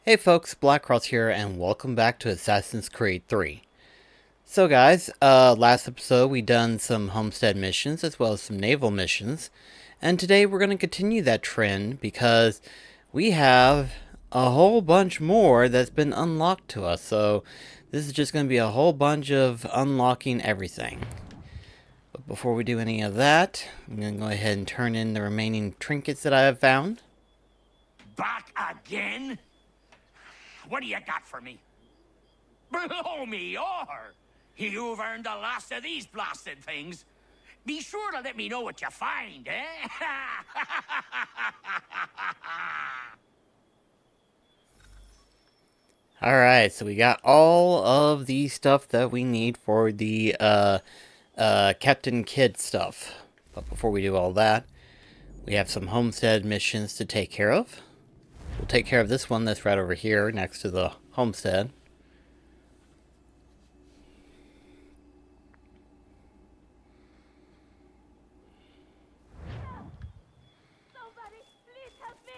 Hey folks, BlackCross here, and welcome back to Assassin's Creed 3. So guys, last episode we done some homestead missions as well as some naval missions, and today we're going to continue that trend because we have a whole bunch more that's been unlocked to us, so this is just going to be a whole bunch of unlocking everything. But before we do any of that, I'm going to go ahead and turn in the remaining trinkets that I have found. Back again? What do you got for me? Blow me over! You've earned the last of these blasted things. Be sure to let me know what you find, eh? Alright, so we got all of the stuff that we need for the Captain Kidd stuff. But before we do all that, we have some homestead missions to take care of. We'll take care of this one that's right over here next to the homestead. Somebody, please help me!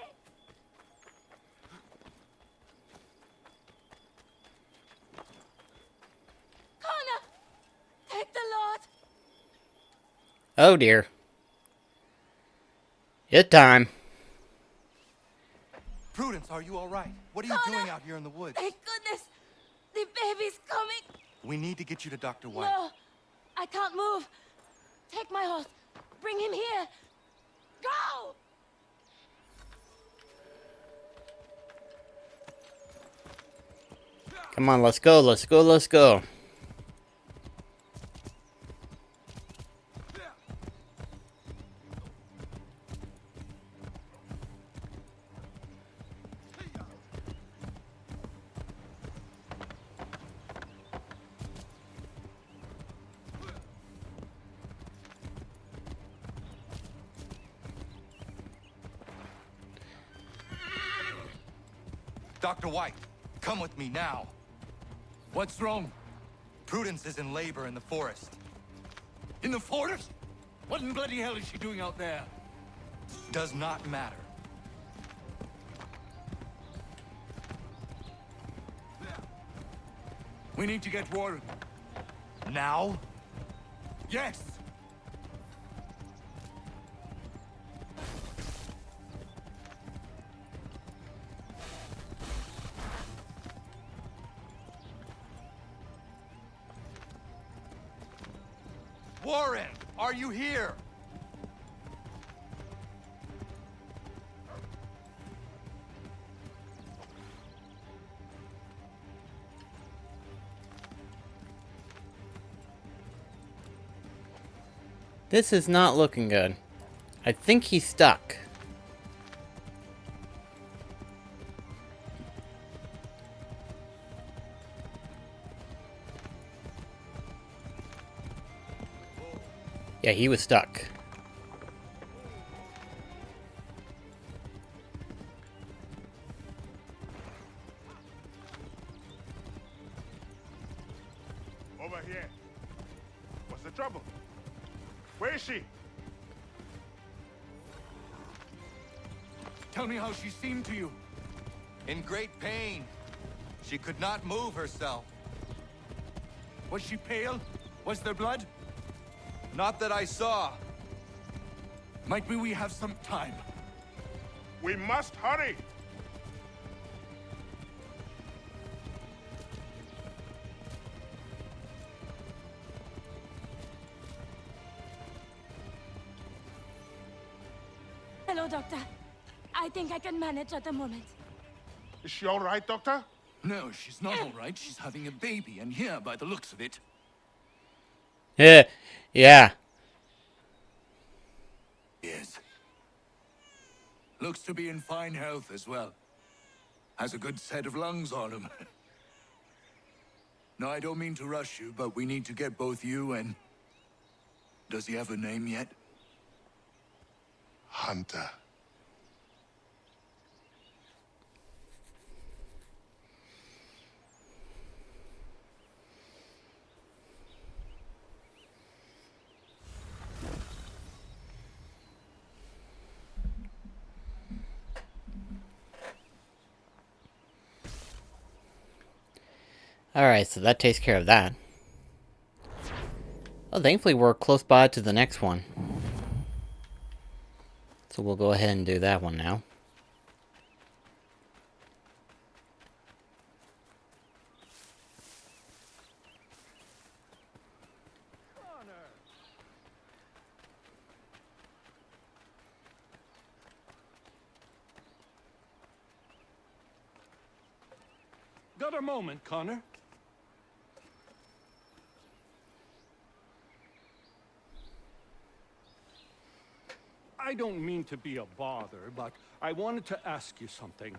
Connor! Take the Lord! Oh dear. It's time. Prudence, are you all right? What are you Connor! doing out here in the woods? Thank goodness! The baby's coming! We need to get you to Dr. White. No! I can't move! Take my horse! Bring him here! Go! Come on, let's go, let's go, let's go. Dr. White, come with me now. What's wrong? Prudence is in labor in the forest. In the forest? What in bloody hell is she doing out there? Does not matter. We need to get Warren. Now? Yes! Warren, are you here? This is not looking good. I think he's stuck. Yeah, he was stuck. Over here. What's the trouble? Where is she? Tell me how she seemed to you. In great pain. She could not move herself. Was she pale? Was there blood? Not that I saw. Might we have some time? We must hurry. Hello, Doctor. I think I can manage at the moment. Is she all right, Doctor? No, she's not all right. She's having a baby, and here, by the looks of it. Yeah. Yes. Looks to be in fine health as well. Has a good set of lungs on him. No, I don't mean to rush you, but we need to get both you and... Does he have a name yet? Hunter. Alright, so that takes care of that. Well, thankfully we're close by to the next one. So we'll go ahead and do that one now. Got a moment, Connor? I don't mean to be a bother, but I wanted to ask you something.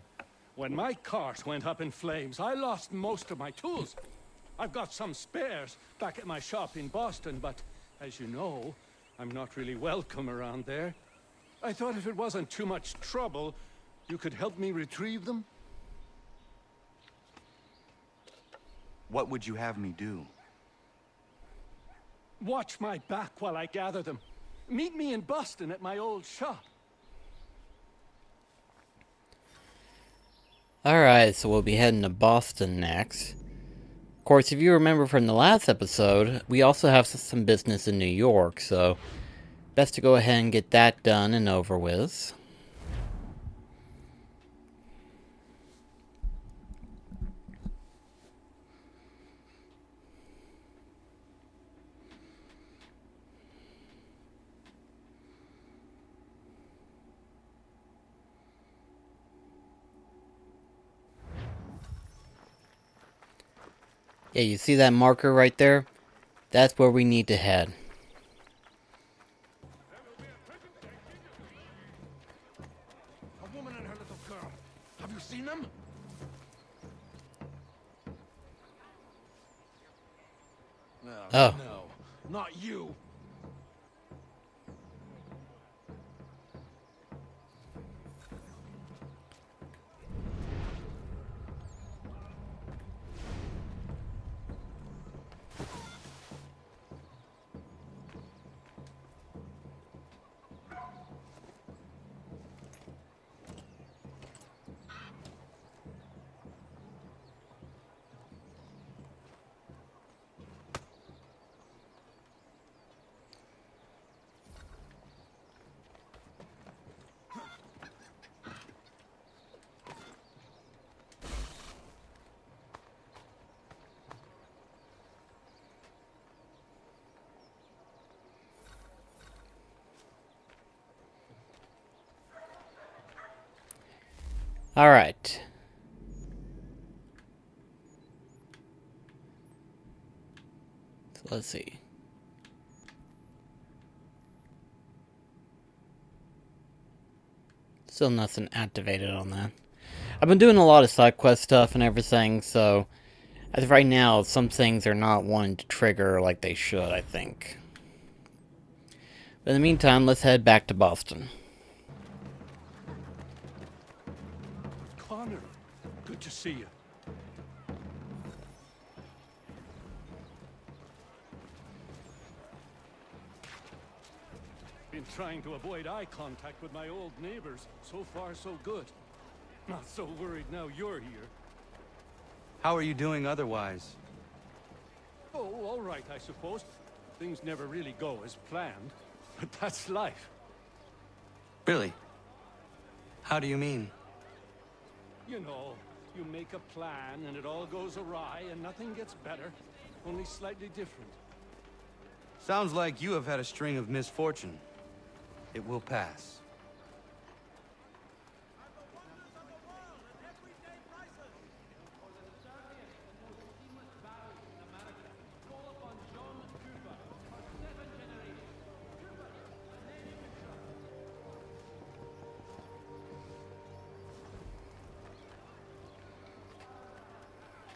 When my cart went up in flames, I lost most of my tools. I've got some spares back at my shop in Boston, but as you know, I'm not really welcome around there. I thought if it wasn't too much trouble, you could help me retrieve them? What would you have me do? Watch my back while I gather them. Meet me in Boston at my old shop. Alright, so we'll be heading to Boston next. Of course, if you remember from the last episode, we also have some business in New York, so best to go ahead and get that done and over with. Yeah, you see that marker right there? That's where we need to head. A woman and her little girl. Have you seen them? Oh. No, not you. Alright. So let's see. Still nothing activated on that. I've been doing a lot of side quest stuff and everything, so as of right now, some things are not wanting to trigger like they should, I think. But in the meantime, let's head back to Boston. Connor, good to see you. Been trying to avoid eye contact with my old neighbors. So far, so good. Not so worried now you're here. How are you doing otherwise? Oh, all right, I suppose. Things never really go as planned, but that's life. Really? How do you mean? You know, you make a plan and it all goes awry and nothing gets better, only slightly different. Sounds like you have had a string of misfortune. It will pass.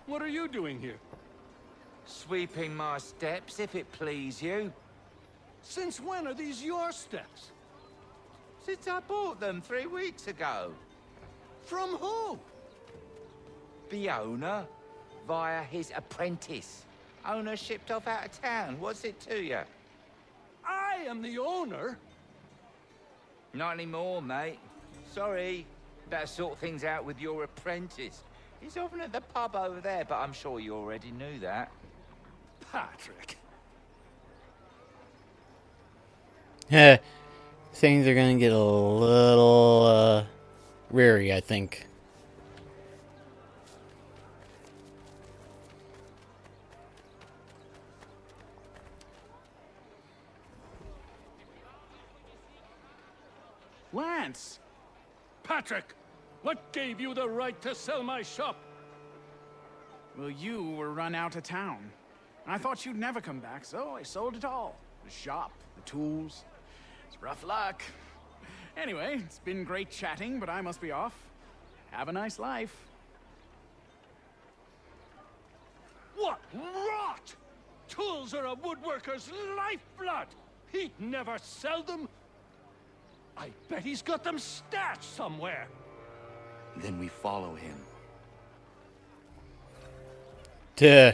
What are you doing here? Sweeping my steps, if it please you. Since when are these your steps? Since I bought them 3 weeks ago. From who? The owner, via his apprentice. Owner shipped off out of town. What's it to you? I am the owner? Not anymore, mate. Sorry. Better sort things out with your apprentice. He's often at the pub over there, but I'm sure you already knew that. Patrick. Yeah, things are gonna get a little, weary, I think. Lance! Patrick! What gave you the right to sell my shop? Well, you were run out of town. I thought you'd never come back, so I sold it all. The shop, the tools. It's rough luck. Anyway, it's been great chatting, but I must be off. Have a nice life. What rot! Tools are a woodworker's lifeblood! He'd never sell them! I bet he's got them stashed somewhere! Then we follow him. Duh.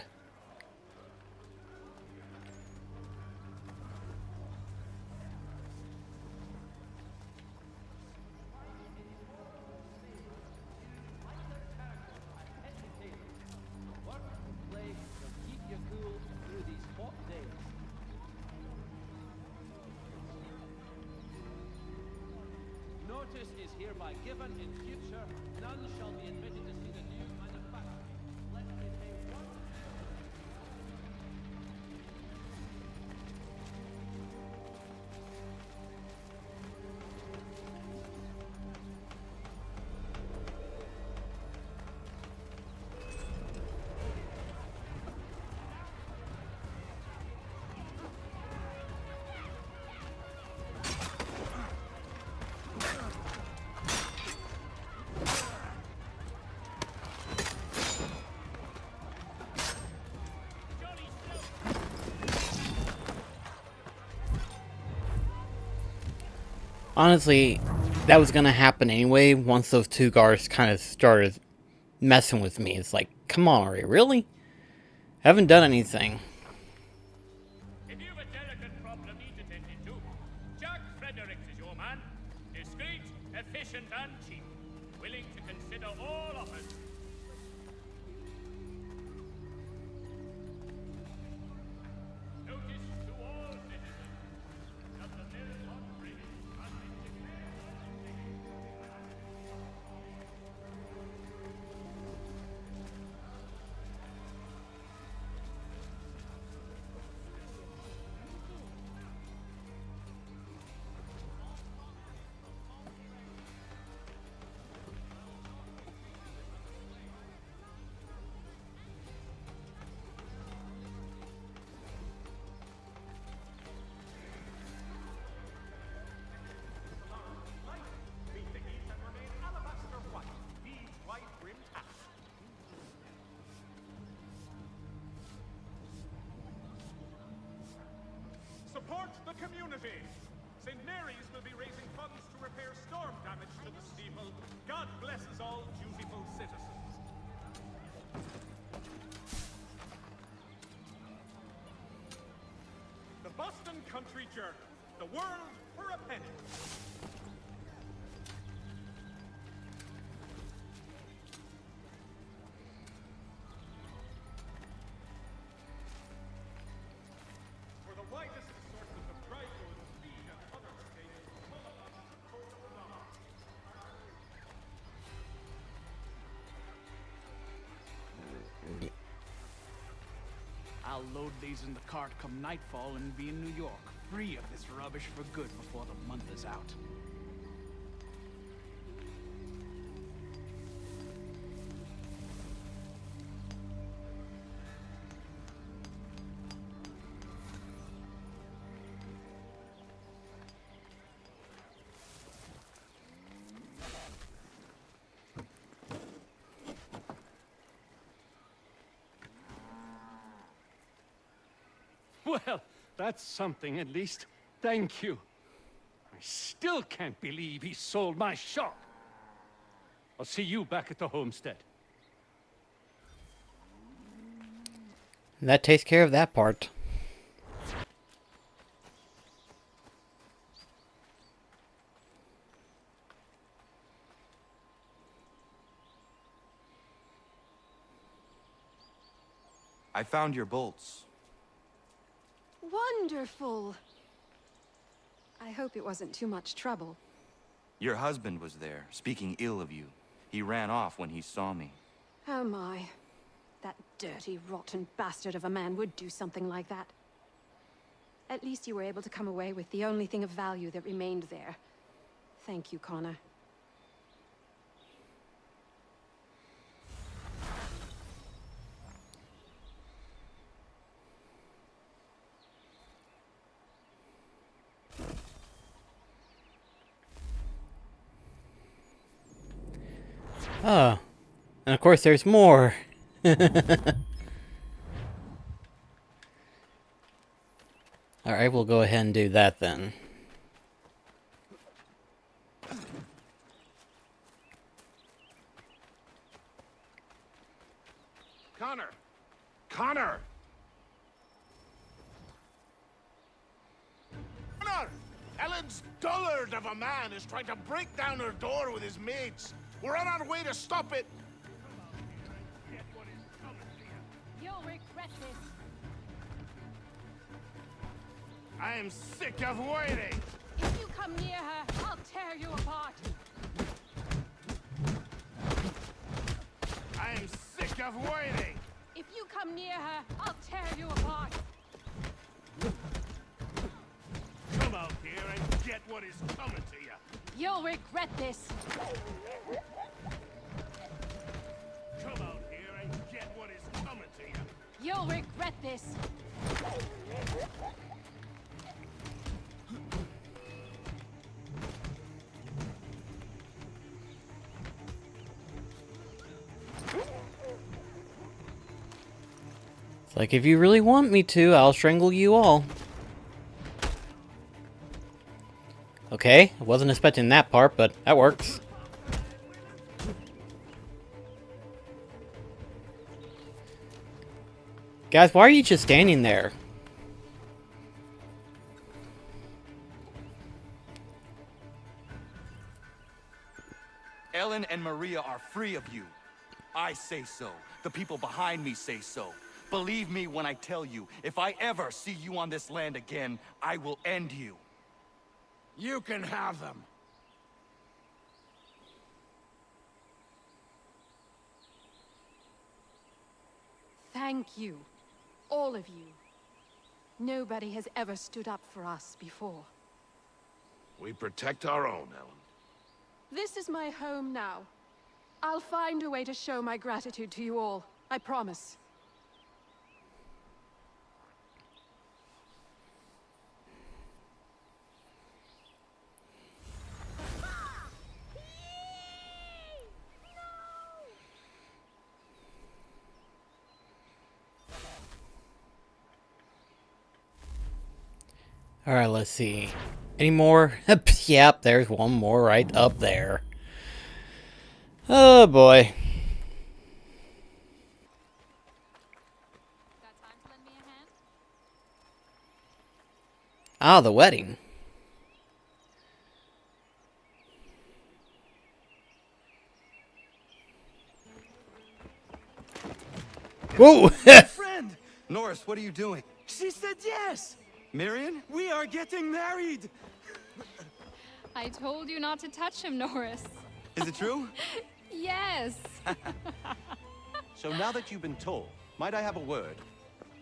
Notice is hereby given in future, none shall be admitted to see the new manufacture. Let me pay one. Honestly, that was gonna happen anyway once those two guards kind of started messing with me. It's like, come on, Ari, really? Haven't done anything. If you've a delicate problem need attended to, Jack Fredericks is your man. Discreet, efficient, and cheap. Willing to consider all offers. Notice to all citizens that the mill on bridge has been declared unsafe. Support the community! St. Mary's will be raising funds to repair storm damage to the steeple. God blesses all dutiful citizens. The Boston Country Journal. The world for a penny. For the widest assortment of dry goods, feed, and other stations, call upon the coat of law. I'll load these in the cart come nightfall and be in New York, free of this rubbish for good before the month is out. Well, that's something at least. Thank you. I still can't believe he sold my shop. I'll see you back at the homestead. That takes care of that part. I found your bolts. Wonderful. I hope it wasn't too much trouble. Your husband was there, speaking ill of you. He ran off when he saw me. Oh my. That dirty, rotten bastard of a man would do something like that. At least you were able to come away with the only thing of value that remained there. Thank you, Connor. Oh. And of course there's more. Alright, we'll go ahead and do that then. Connor! Connor! Connor! Ellen's dullard of a man is trying to break down her door with his mates. We're on our way to stop it. You'll regret this. I am sick of waiting. If you come near her, I'll tear you apart. I am sick of waiting. If you come near her, I'll tear you apart. Come out here and get what is coming to you. You'll regret this. Come out here and get what is coming to you. You'll regret this. It's like, if you really want me to, I'll strangle you all. Okay, I wasn't expecting that part, but that works. Guys, why are you just standing there? Ellen and Maria are free of you. I say so. The people behind me say so. Believe me when I tell you, if I ever see you on this land again, I will end you. You can have them. Thank you. All of you. Nobody has ever stood up for us before. We protect our own, Ellen. This is my home now. I'll find a way to show my gratitude to you all. I promise. Alright, let's see. Any more? Yep, there's one more right up there. Oh boy. Got time to lend me a hand? Ah, the wedding. Whoa! Friend! Norris, what are you doing? She said yes! Marion? We are getting married! I told you not to touch him, Norris. Is it true? Yes. So now that you've been told, might I have a word?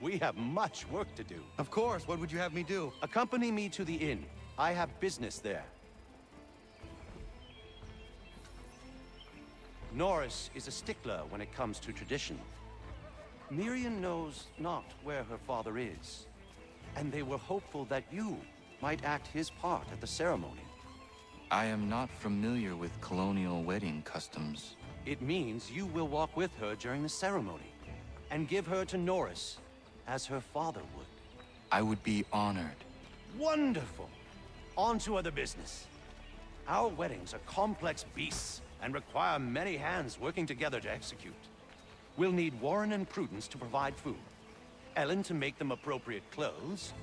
We have much work to do. Of course. What would you have me do? Accompany me to the inn. I have business there. Norris is a stickler when it comes to tradition. Miriam knows not where her father is, and they were hopeful that you might act his part at the ceremony. I am not familiar with colonial wedding customs. It means you will walk with her during the ceremony, and give her to Norris, as her father would. I would be honored. Wonderful! On to other business. Our weddings are complex beasts, and require many hands working together to execute. We'll need Warren and Prudence to provide food, Ellen to make them appropriate clothes,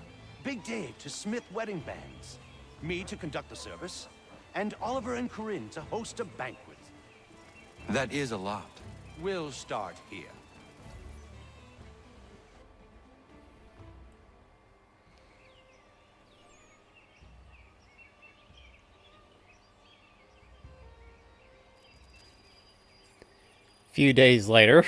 Big Dave to smith wedding bands, me to conduct the service, and Oliver and Corinne to host a banquet. That is a lot. We'll start here. Few days later.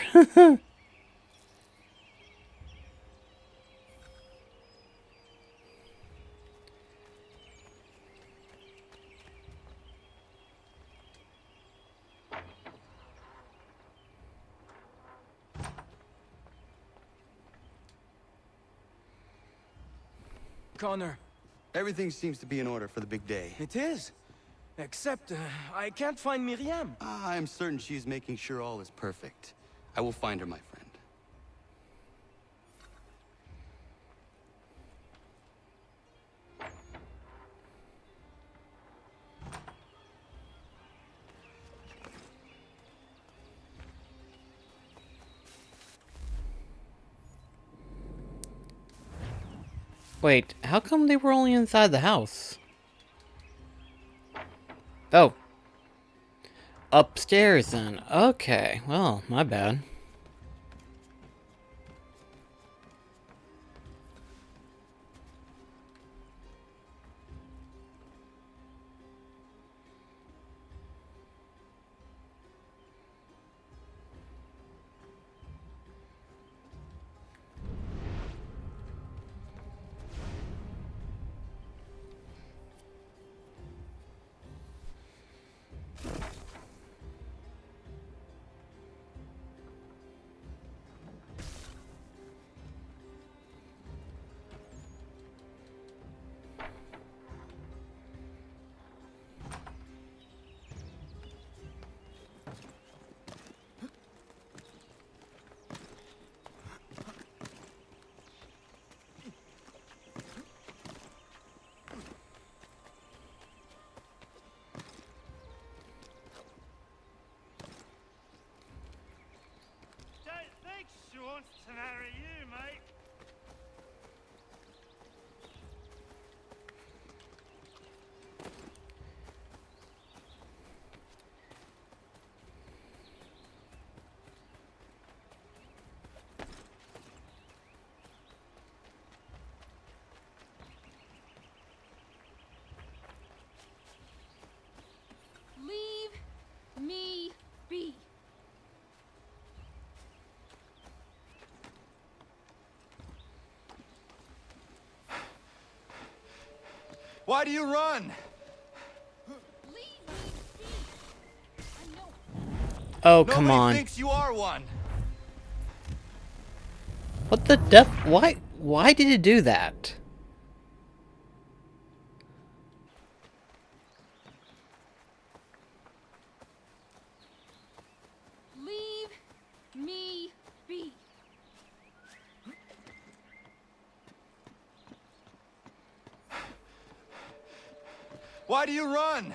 Connor. Everything seems to be in order for the big day. It is. Except, I can't find Miriam. I'm certain she's making sure all is perfect. I will find her, my friend. Wait, how come they were only inside the house? Oh. Upstairs then. Okay, well, my bad. She wants to marry you, mate. Leave me be. Why do you run? Oh, come on. Nobody thinks you are one. What the def? Why did it do that? Leave me be. Why do you run?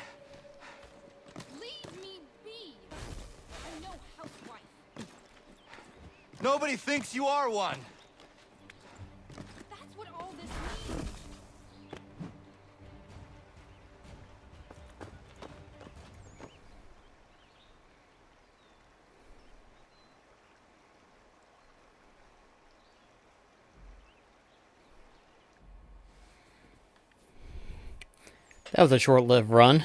Leave me be. I'm no housewife. Nobody thinks you are one. That's what all this means. That was a short-lived run.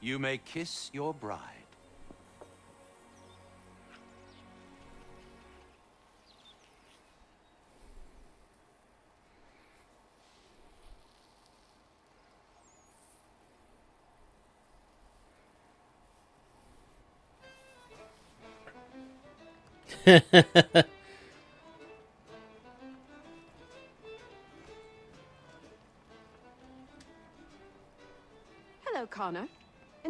You may kiss your bride. Hello, Connor.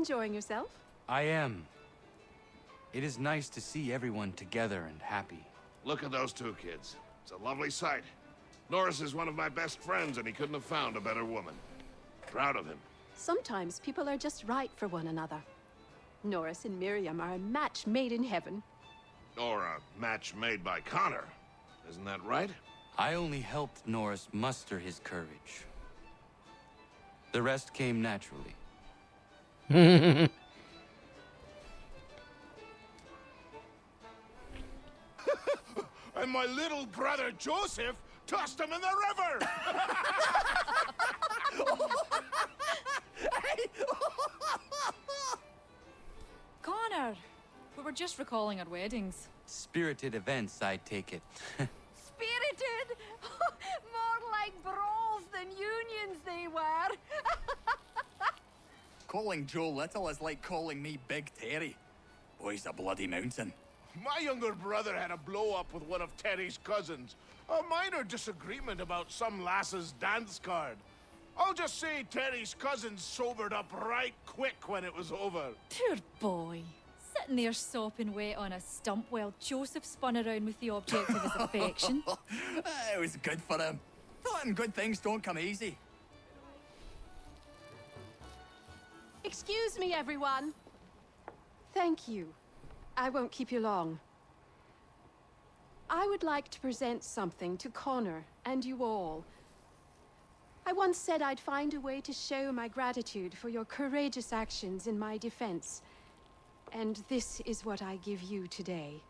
Enjoying yourself? I am. It is nice to see everyone together and happy. Look at those two kids. It's a lovely sight. Norris is one of my best friends, and he couldn't have found a better woman. Proud of him. Sometimes people are just right for one another. Norris and Miriam are a match made in heaven. Or a match made by Connor. Isn't that right? I only helped Norris muster his courage. The rest came naturally. And my little brother Joseph tossed him in the river! Connor, we were just recalling our weddings. Spirited events, I take it. Spirited! More like brawls than unions they were. Calling Joe Little is like calling me Big Terry. Boy's a bloody mountain. My younger brother had a blow-up with one of Terry's cousins. A minor disagreement about some lass's dance card. I'll just say Terry's cousins sobered up right quick when it was over. Poor boy. Sitting there sopping wet on a stump while Joseph spun around with the object of his affection. It was good for him. Thought good things don't come easy. Excuse me, everyone. Thank you. I won't keep you long. I would like to present something to Connor and you all. I once said I'd find a way to show my gratitude for your courageous actions in my defense. And this is what I give you today.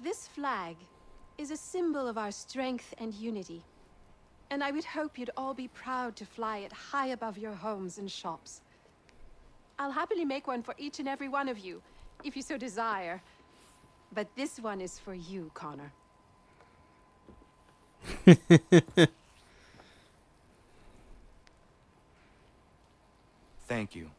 This flag is a symbol of our strength and unity. And I would hope you'd all be proud to fly it high above your homes and shops. I'll happily make one for each and every one of you, if you so desire. But this one is for you, Connor. Thank you.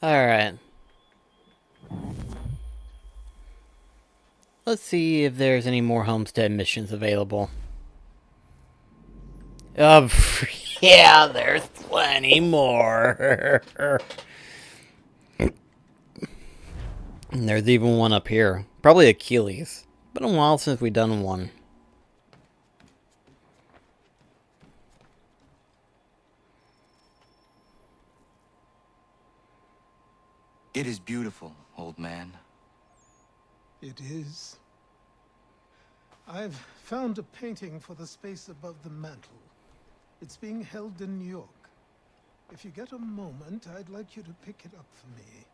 Alright. Let's see if there's any more homestead missions available. Yeah, there's plenty more. And there's even one up here. Probably Achilles. Been a while since we've done one. It is beautiful, old man. It is. I've found a painting for the space above the mantle. It's being held in New York. If you get a moment, I'd like you to pick it up for me.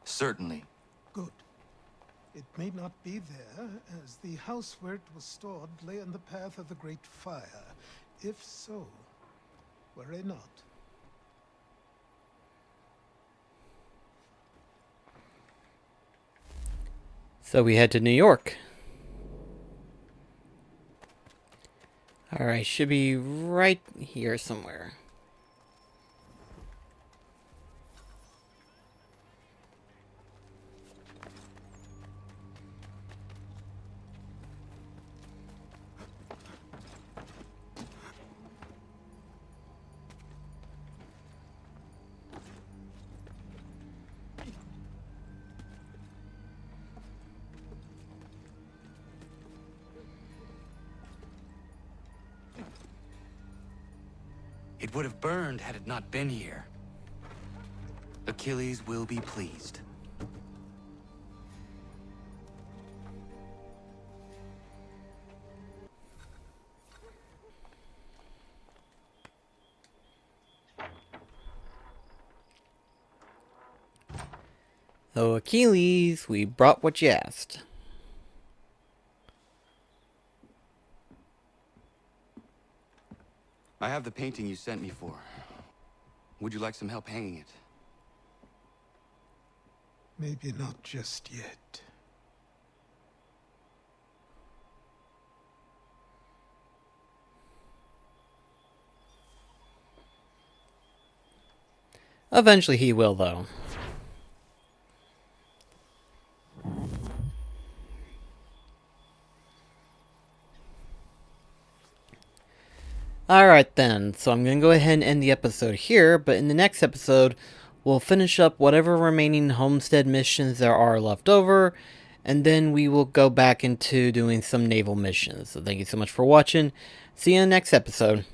Certainly. Good. It may not be there, as the house where it was stored lay in the path of the Great Fire. If so, worry not. So we head to New York. Alright, should be right here somewhere. It would have burned had it not been here. Achilles will be pleased. So Achilles, we brought what you asked. I have the painting you sent me for. Would you like some help hanging it? Maybe not just yet. Eventually he will, though. Alright then, so I'm going to go ahead and end the episode here, but in the next episode, we'll finish up whatever remaining homestead missions there are left over, and then we will go back into doing some naval missions. So thank you so much for watching. See you in the next episode.